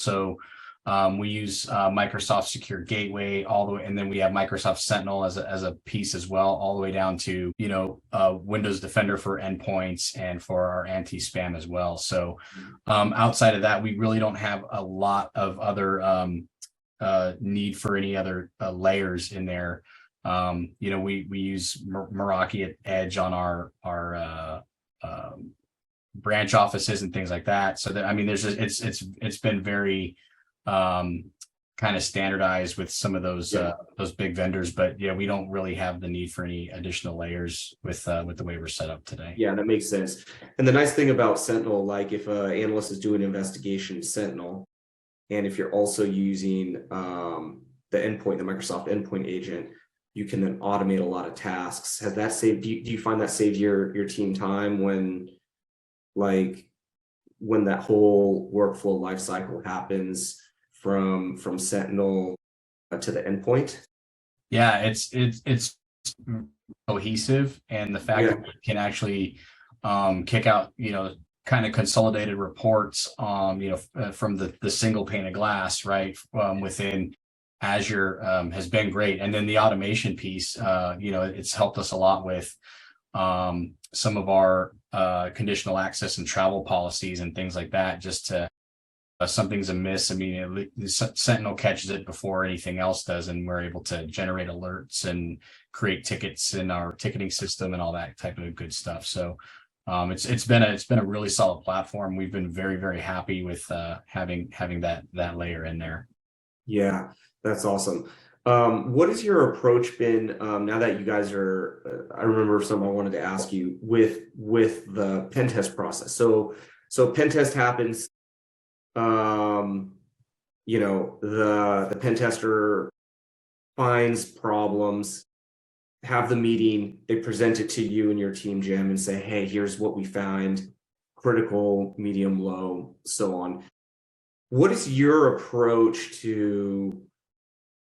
So we use Microsoft Secure Gateway all the way, and then we have Microsoft Sentinel as a piece as well, all the way down to Windows Defender for endpoints and for our anti-spam as well. So outside of that, we really don't have a lot of other need for any other layers in there. We use Meraki at Edge on our branch offices and things like that. So that, I mean, it's been very kind of standardized with some of those big vendors, but yeah, we don't really have the need for any additional layers with the way we're set up today. Yeah, that makes sense. And the nice thing about Sentinel, like if an analyst is doing an investigation, Sentinel, and if you're also using the endpoint, the Microsoft endpoint agent, you can then automate a lot of tasks. Has that saved? Do you find that saved your team time when that whole workflow lifecycle happens from Sentinel to the endpoint? Yeah, it's cohesive, and the fact that we can actually kick out kind of consolidated reports from the single pane of glass right within Azure has been great. And then the automation piece, it's helped us a lot with some of our conditional access and travel policies and things like that, just to something's amiss. I mean, Sentinel catches it before anything else does, and we're able to generate alerts and create tickets in our ticketing system and all that type of good stuff. So it's been a really solid platform. We've been very, very happy with having that layer in there. Yeah, that's awesome. What has your approach been now that you guys are? I remember something I wanted to ask you with the pen test process. So pen test happens. The pen tester finds problems, have the meeting, they present it to you and your team, Jim, and say, hey, here's what we found, critical, medium, low, so on. What is your approach to,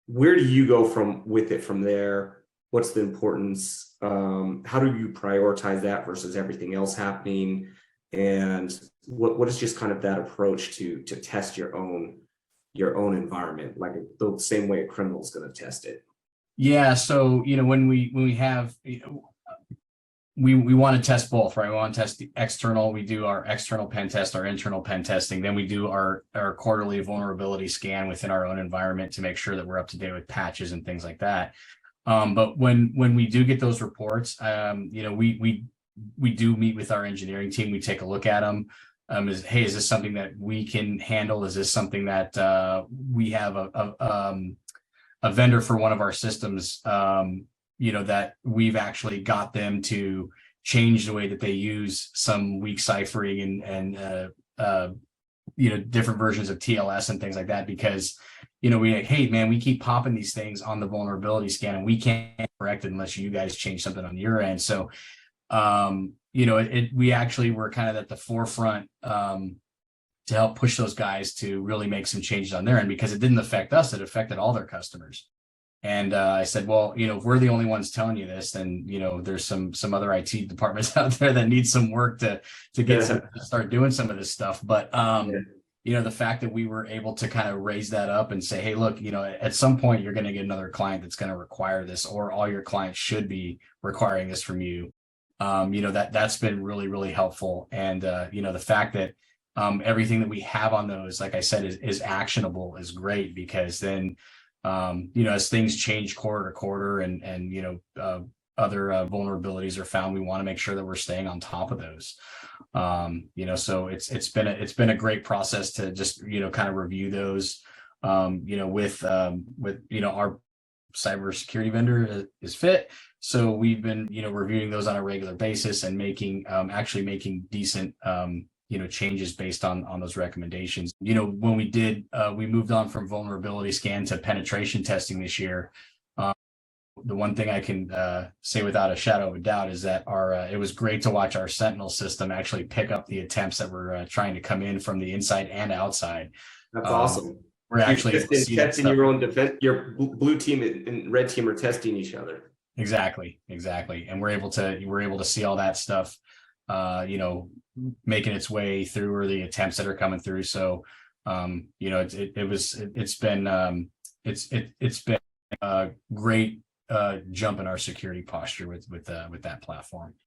where do you go with it from there? What's the importance? How do you prioritize that versus everything else happening? And what is just kind of that approach to test your own environment, like the same way a criminal is going to test it? Yeah, so when we have we want to test both, right? We want to test the external. We do our external pen test, our internal pen testing. Then we do our quarterly vulnerability scan within our own environment to make sure that we're up to date with patches and things like that. But when we do get those reports, we do meet with our engineering team. We take a look at them. Is this something that we can handle? Is this something that we have a vendor for one of our systems, that we've actually got them to change the way that they use some weak ciphering and different versions of TLS and things like that, because we keep popping these things on the vulnerability scan and we can't correct it unless you guys change something on your end. So we actually were kind of at the forefront to help push those guys to really make some changes on their end, because it didn't affect us, it affected all their customers. And I said, well, if we're the only ones telling you this, then there's some other IT departments out there that need some work to get to start doing some of this stuff. But the fact that we were able to kind of raise that up and say, hey, look, at some point you're going to get another client that's going to require this, or all your clients should be requiring this from you. That's been really, really helpful. And the fact that everything that we have on those, like I said, is actionable is great, because then as things change quarter to quarter and other vulnerabilities are found, we want to make sure that we're staying on top of those. So it's been a great process to just kind of review those with our cybersecurity vendor is Fit. So we've been reviewing those on a regular basis and making decent changes based on those recommendations. When we moved on from vulnerability scan to penetration testing this year, the one thing I can say without a shadow of a doubt is that it was great to watch our Sentinel system actually pick up the attempts that were trying to come in from the inside and outside. That's awesome. We're actually testing your own defense. Your blue team and red team are testing each other. Exactly, and we're able to see all that stuff making its way through, or the attempts that are coming through. So You know, it's been a great jump in our security posture with that platform.